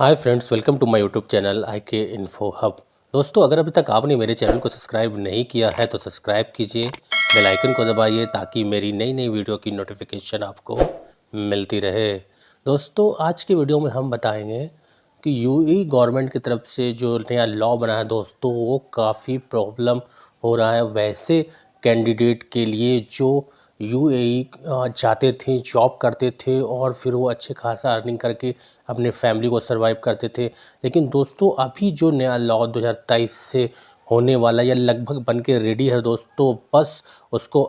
Hi friends, welcome to my YouTube channel I K info hub. दोस्तों, अगर अभी तक आपने मेरे चैनल को सब्सक्राइब नहीं किया है तो सब्सक्राइब कीजिए, बेल आइकन को दबाइए ताकि मेरी नई नई वीडियो की नोटिफिकेशन आपको मिलती रहे। दोस्तों, आज की वीडियो में हम बताएंगे कि यूएई गवर्नमेंट की तरफ से जो नया लॉ बना है दोस्तों, वो काफ़ी प्रॉब्लम हो रहा है वैसे कैंडिडेट के लिए जो यूएई जाते थे, जॉब करते थे और फिर वो अच्छे खासा अर्निंग करके अपने फैमिली को सरवाइव करते थे। लेकिन दोस्तों, अभी जो नया लॉ 2023 से होने वाला या लगभग बन के रेडी है दोस्तों, बस उसको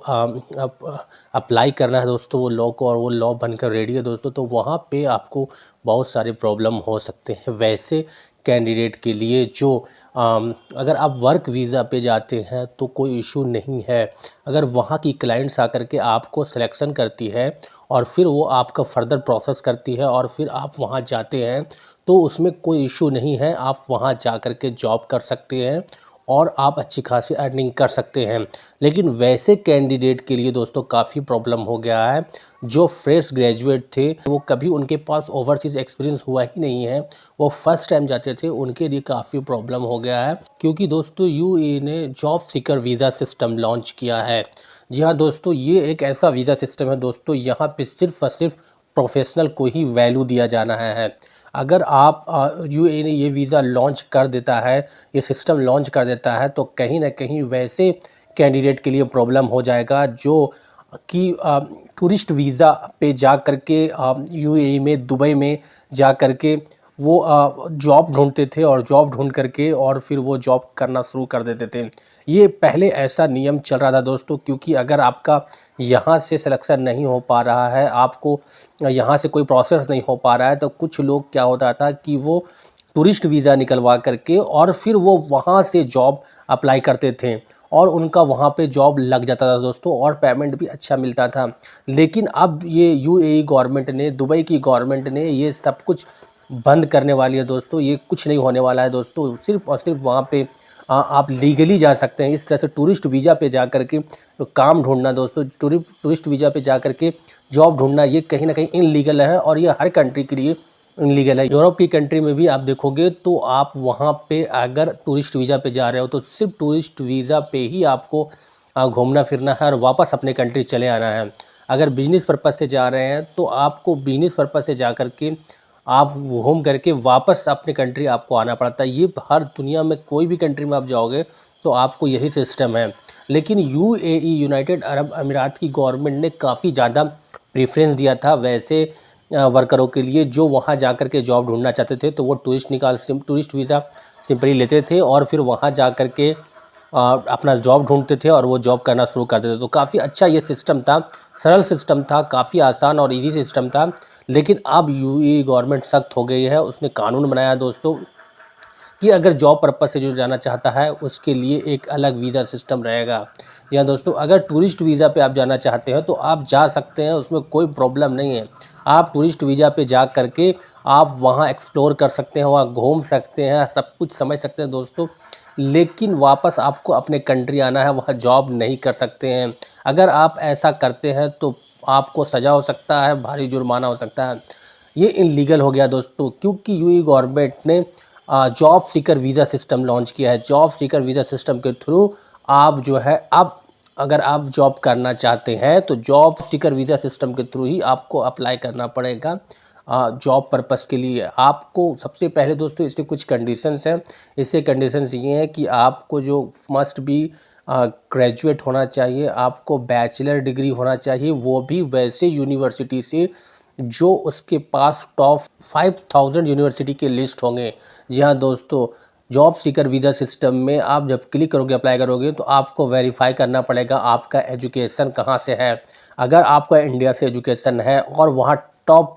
अप्लाई करना है दोस्तों वो लॉ को, और वो लॉ बनकर रेडी है दोस्तों। तो वहाँ पे आपको बहुत सारे प्रॉब्लम हो सकते हैं वैसे कैंडिडेट के लिए जो अगर आप वर्क वीज़ा पे जाते हैं तो कोई इशू नहीं है। अगर वहाँ की क्लाइंट्स आकर के आपको सिलेक्शन करती है और फिर वो आपका फर्दर प्रोसेस करती है और फिर आप वहाँ जाते हैं तो उसमें कोई इशू नहीं है। आप वहाँ जा कर के जॉब कर सकते हैं और आप अच्छी खासी अर्निंग कर सकते हैं। लेकिन वैसे कैंडिडेट के लिए दोस्तों काफ़ी प्रॉब्लम हो गया है। जो फ्रेश ग्रेजुएट थे, वो कभी उनके पास ओवरसीज़ एक्सपीरियंस हुआ ही नहीं है, वो फर्स्ट टाइम जाते थे, उनके लिए काफ़ी प्रॉब्लम हो गया है। क्योंकि दोस्तों यूएई ने job seeker visa system launch किया है। जी हाँ दोस्तों, ये एक ऐसा वीज़ा सिस्टम है दोस्तों, यहाँ पे सिर्फ और सिर्फ प्रोफेशनल को ही वैल्यू दिया जाना है। अगर आप यूएई ने ये वीज़ा लॉन्च कर देता है, ये सिस्टम लॉन्च कर देता है, तो कहीं ना कहीं वैसे कैंडिडेट के लिए प्रॉब्लम हो जाएगा जो कि टूरिस्ट वीज़ा पे जा कर के यूएई में, दुबई में जा कर के वो जॉब ढूंढते थे और जॉब ढूंढ करके और फिर वो जॉब करना शुरू कर देते थे। ये पहले ऐसा नियम चल रहा था दोस्तों, क्योंकि अगर आपका यहाँ से सिलेक्शन नहीं हो पा रहा है, आपको यहाँ से कोई प्रोसेस नहीं हो पा रहा है, तो कुछ लोग क्या होता था कि वो टूरिस्ट वीज़ा निकलवा करके और फिर वो वहाँ से जॉब अप्लाई करते थे और उनका वहाँ पे जॉब लग जाता था दोस्तों, और पेमेंट भी अच्छा मिलता था। लेकिन अब ये यूएई गवर्नमेंट ने, दुबई की गवर्नमेंट ने ये सब कुछ बंद करने वाली है दोस्तों। ये कुछ नहीं होने वाला है दोस्तों। सिर्फ और सिर्फ वहाँ पे आप लीगली जा सकते हैं। इस तरह से टूरिस्ट वीज़ा पे जा कर के काम ढूंढना दोस्तों, टूरिस्ट वीज़ा पे जा कर के जॉब ढूंढना, ये कहीं ना कहीं इनलीगल है और ये हर कंट्री के लिए इनलीगल है। यूरोप की कंट्री में भी आप देखोगे तो आप वहाँ पे अगर टूरिस्ट वीज़ा पे जा रहे हो तो सिर्फ टूरिस्ट वीज़ा पे ही आपको घूमना फिरना है और वापस अपने कंट्री चले आना है। अगर बिजनेस पर्पज़ से जा रहे हैं तो आपको बिजनेस पर्पज़ से जा कर के आप घूम करके वापस अपने कंट्री आपको आना पड़ता है। ये हर दुनिया में कोई भी कंट्री में आप जाओगे तो आपको यही सिस्टम है। लेकिन यूएई, यूनाइटेड अरब अमीरात की गवर्नमेंट ने काफ़ी ज़्यादा प्रेफरेंस दिया था वैसे वर्करों के लिए जो वहाँ जा कर के जॉब ढूंढना चाहते थे। तो वो टूरिस्ट वीज़ा सिंपली लेते थे और फिर वहाँ जा कर के अपना जॉब ढूंढते थे और वो जॉब करना शुरू कर देते थे। तो काफ़ी अच्छा ये सिस्टम था, सरल सिस्टम था, काफ़ी आसान और इजी सिस्टम था। लेकिन अब यूएई गवर्नमेंट सख्त हो गई है। उसने कानून बनाया दोस्तों कि अगर जॉब पर्पज़ से जो जाना चाहता है उसके लिए एक अलग वीज़ा सिस्टम रहेगा। जी हाँ दोस्तों, अगर टूरिस्ट वीज़ा पे आप जाना चाहते हैं तो आप जा सकते हैं, उसमें कोई प्रॉब्लम नहीं है। आप टूरिस्ट वीज़ा पे जा करके आप वहाँ एक्सप्लोर कर सकते हैं, वहाँ घूम सकते हैं, सब कुछ समझ सकते हैं दोस्तों। लेकिन वापस आपको अपने कंट्री आना है, वहाँ जॉब नहीं कर सकते हैं। अगर आप ऐसा करते हैं तो आपको सज़ा हो सकता है, भारी जुर्माना हो सकता है। ये इनलीगल हो गया दोस्तों, क्योंकि यूएई गवर्नमेंट ने job seeker visa system launch किया है। जॉब सीकर वीज़ा सिस्टम के थ्रू आप जो है, अब अगर आप जॉब करना चाहते हैं तो जॉब सीकर वीज़ा सिस्टम के थ्रू ही आपको अप्लाई करना पड़ेगा जॉब पर्पस के लिए। आपको सबसे पहले दोस्तों इसके कुछ कंडीशंस हैं। इससे कंडीशंस ये हैं कि आपको जो मस्ट बी ग्रेजुएट होना चाहिए, आपको बैचलर डिग्री होना चाहिए, वो भी वैसे यूनिवर्सिटी से जो उसके पास टॉप 5000 यूनिवर्सिटी के लिस्ट होंगे। जी हाँ दोस्तों, जॉब सीकर वीज़ा सिस्टम में आप जब क्लिक करोगे, अप्लाई करोगे, तो आपको वेरीफाई करना पड़ेगा आपका एजुकेशन कहाँ से है। अगर आपका इंडिया से एजुकेशन है और वहाँ टॉप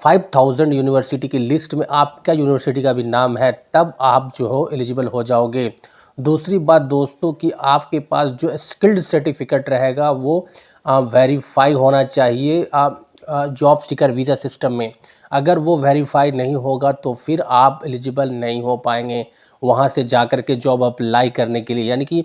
5000 यूनिवर्सिटी की लिस्ट में आपका यूनिवर्सिटी का भी नाम है, तब आप जो हो एलिजिबल हो जाओगे। दूसरी बात दोस्तों कि आपके पास जो स्किल्ड सर्टिफिकेट रहेगा वो वेरीफाई होना चाहिए जॉब सीकर वीज़ा सिस्टम में। अगर वो वेरीफाई नहीं होगा तो फिर आप एलिजिबल नहीं हो पाएंगे वहाँ से जा कर के जॉब अप्लाई करने के लिए। यानी कि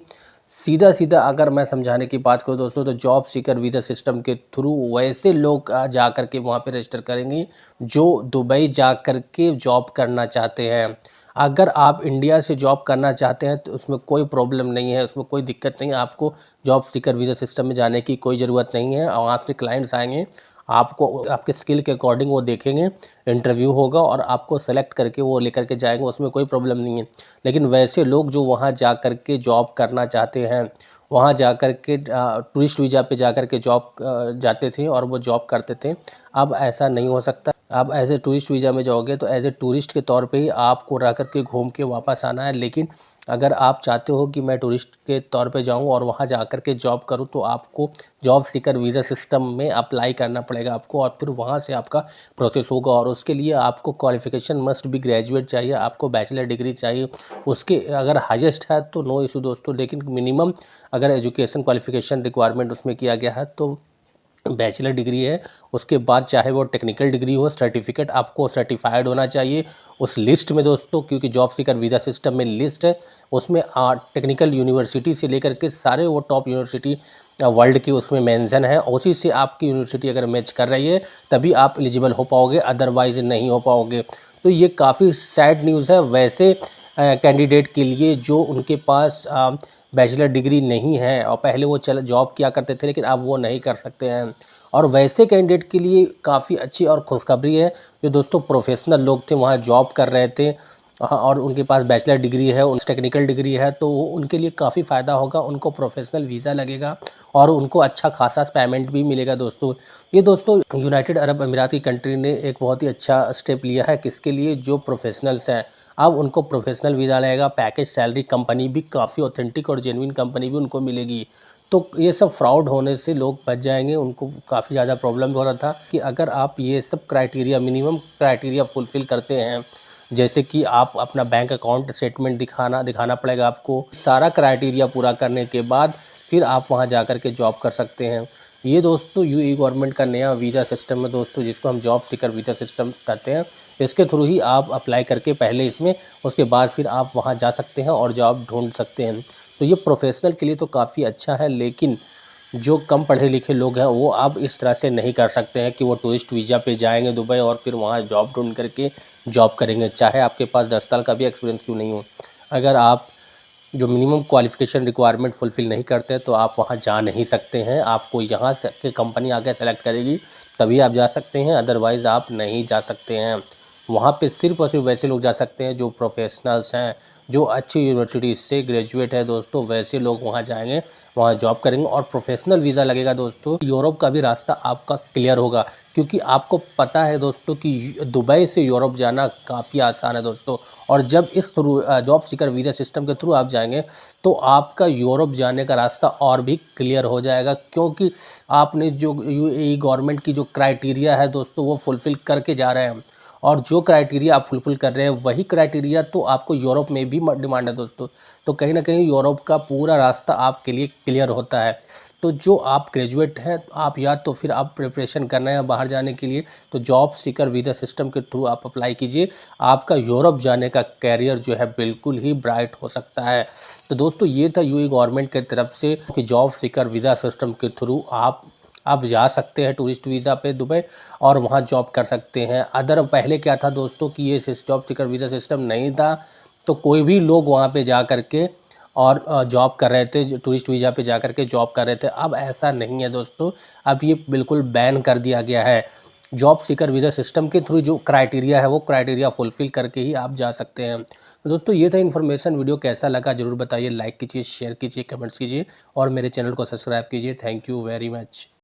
सीधा सीधा अगर मैं समझाने की बात करूँ दोस्तों, तो जॉब सीकर वीज़ा सिस्टम के थ्रू वैसे लोग जा कर के वहाँ पे रजिस्टर करेंगे जो दुबई जा कर के जॉब करना चाहते हैं। अगर आप इंडिया से जॉब करना चाहते हैं तो उसमें कोई प्रॉब्लम नहीं है, उसमें कोई दिक्कत नहीं है। आपको जॉब सीकर वीज़ा सिस्टम में जाने की कोई ज़रूरत नहीं है। और वहाँ से क्लाइंट्स आएंगे, आपको आपके स्किल के अकॉर्डिंग वो देखेंगे, इंटरव्यू होगा और आपको सेलेक्ट करके वो लेकर के जाएंगे, उसमें कोई प्रॉब्लम नहीं है। लेकिन वैसे लोग जो वहाँ जा कर के जॉब करना चाहते हैं, वहाँ जा कर के टूरिस्ट वीज़ा पे जा कर के जॉब जाते थे और वो जॉब करते थे, अब ऐसा नहीं हो सकता। अब एज ए टूरिस्ट वीज़ा में जाओगे तो एज ए टूरिस्ट के तौर पे ही आपको रह कर के घूम के वापस आना है। लेकिन अगर आप चाहते हो कि मैं टूरिस्ट के तौर पे जाऊं और वहां जा कर के जॉब करूं, तो आपको जॉब सीकर वीज़ा सिस्टम में अप्लाई करना पड़ेगा आपको, और फिर वहां से आपका प्रोसेस होगा। और उसके लिए आपको क्वालिफ़िकेशन मस्ट भी ग्रेजुएट चाहिए, आपको बैचलर डिग्री चाहिए। उसके अगर हाईएस्ट है तो नो इशू दोस्तों, लेकिन मिनिमम अगर एजुकेशन क्वालिफ़िकेशन रिक्वायरमेंट उसमें किया गया है तो बैचलर डिग्री है। उसके बाद चाहे वो टेक्निकल डिग्री हो, सर्टिफिकेट आपको सर्टिफाइड होना चाहिए उस लिस्ट में दोस्तों, क्योंकि जॉब सीकर वीज़ा सिस्टम में लिस्ट है, उसमें टेक्निकल यूनिवर्सिटी से लेकर के सारे वो टॉप यूनिवर्सिटी वर्ल्ड की उसमें मेंशन है। उसी से आपकी यूनिवर्सिटी अगर मैच कर रही है तभी आप एलिजिबल हो पाओगे, अदरवाइज नहीं हो पाओगे। तो ये काफ़ी सैड न्यूज़ है वैसे कैंडिडेट के लिए जो उनके पास बैचलर डिग्री नहीं है और पहले वो जॉब किया करते थे लेकिन अब वो नहीं कर सकते हैं। और वैसे कैंडिडेट के लिए काफ़ी अच्छी और खुशखबरी है जो दोस्तों प्रोफेशनल लोग थे, वहाँ जॉब कर रहे थे और उनके पास बैचलर डिग्री है, उन टेक्निकल डिग्री है, तो उनके लिए काफ़ी फ़ायदा होगा। उनको प्रोफेशनल वीज़ा लगेगा और उनको अच्छा खासा पेमेंट भी मिलेगा दोस्तों। ये दोस्तों यूनाइटेड अरब अमीरात की कंट्री ने एक बहुत ही अच्छा स्टेप लिया है, किसके लिए, जो प्रोफेशनल्स हैं अब उनको प्रोफेशनल वीज़ा लगेगा। पैकेज सैलरी कंपनी भी काफ़ी ऑथेंटिक और जेन्युइन कंपनी भी उनको मिलेगी। तो ये सब फ्रॉड होने से लोग बच जाएंगे। उनको काफ़ी ज़्यादा प्रॉब्लम हो रहा था कि अगर आप ये सब क्राइटेरिया, मिनिमम क्राइटेरिया फुलफ़िल करते हैं, जैसे कि आप अपना बैंक अकाउंट स्टेटमेंट दिखाना पड़ेगा आपको, सारा क्राइटेरिया पूरा करने के बाद फिर आप वहाँ जा कर के जॉब कर सकते हैं। ये दोस्तों यूएई गवर्नमेंट का नया वीज़ा सिस्टम है दोस्तों, जिसको हम जॉब सीकर वीज़ा सिस्टम कहते हैं। इसके थ्रू ही आप अप्लाई करके पहले इसमें, उसके बाद फिर आप वहाँ जा सकते हैं और जॉब ढूंढ सकते हैं। तो ये प्रोफेशनल के लिए तो काफ़ी अच्छा है, लेकिन जो कम पढ़े लिखे लोग हैं वो अब इस तरह से नहीं कर सकते हैं कि वो टूरिस्ट वीज़ा पे जाएंगे दुबई और फिर वहाँ जॉब ढूंढ करके जॉब करेंगे, चाहे आपके पास 10 साल का भी एक्सपीरियंस क्यों नहीं हो। अगर आप जो मिनिमम क्वालिफ़िकेशन रिक्वायरमेंट फुलफ़िल नहीं करते तो आप वहाँ जा नहीं सकते हैं। आपको यहाँ से के कंपनी आगे सेलेक्ट करेगी तभी आप जा सकते हैं, अदरवाइज़ आप नहीं जा सकते हैं। वहाँ पे सिर्फ और सिर्फ वैसे लोग जा सकते हैं जो प्रोफेशनल्स हैं, जो अच्छी यूनिवर्सिटी से ग्रेजुएट है दोस्तों, वैसे लोग वहाँ जाएंगे, वहाँ जॉब करेंगे और प्रोफेशनल वीज़ा लगेगा दोस्तों। यूरोप का भी रास्ता आपका क्लियर होगा, क्योंकि आपको पता है दोस्तों कि दुबई से यूरोप जाना काफ़ी आसान है दोस्तों। और जब इस through job seeker visa system के थ्रू आप जाएंगे तो आपका यूरोप जाने का रास्ता और भी क्लियर हो जाएगा, क्योंकि आपने जो यूएई गवर्नमेंट की जो क्राइटेरिया है दोस्तों वो फुलफ़िल करके जा रहे हैं। और जो क्राइटेरिया आप फुलफ़िल कर रहे हैं वही क्राइटेरिया तो आपको यूरोप में भी डिमांड है दोस्तों। तो कहीं ना कहीं यूरोप का पूरा रास्ता आपके लिए क्लियर होता है। तो जो आप ग्रेजुएट हैं, आप या तो फिर आप प्रिपरेशन करना है बाहर जाने के लिए, तो जॉब सीकर वीज़ा सिस्टम के थ्रू आप अप्लाई कीजिए। आपका यूरोप जाने का कैरियर जो है बिल्कुल ही ब्राइट हो सकता है। तो दोस्तों ये था यूएई गवर्नमेंट की तरफ से कि जॉब सीकर वीज़ा सिस्टम के थ्रू आप जा सकते हैं टूरिस्ट वीज़ा पे दुबई और वहाँ जॉब कर सकते हैं। अदर पहले क्या था दोस्तों कि ये जॉब सीकर वीज़ा सिस्टम नहीं था, तो कोई भी लोग वहाँ पे जा कर के और जॉब कर रहे थे, जो टूरिस्ट वीज़ा पे जा कर के जॉब कर रहे थे। अब ऐसा नहीं है दोस्तों, अब ये बिल्कुल बैन कर दिया गया है। जॉब सीकर वीज़ा सिस्टम के थ्रू जो क्राइटेरिया है वो क्राइटेरिया फुलफ़िल करके ही आप जा सकते हैं। तो दोस्तों ये था इन्फॉर्मेशन। वीडियो कैसा लगा ज़रूर बताइए, लाइक कीजिए, शेयर कीजिए, कमेंट्स कीजिए और मेरे चैनल को सब्सक्राइब कीजिए। Thank you very much.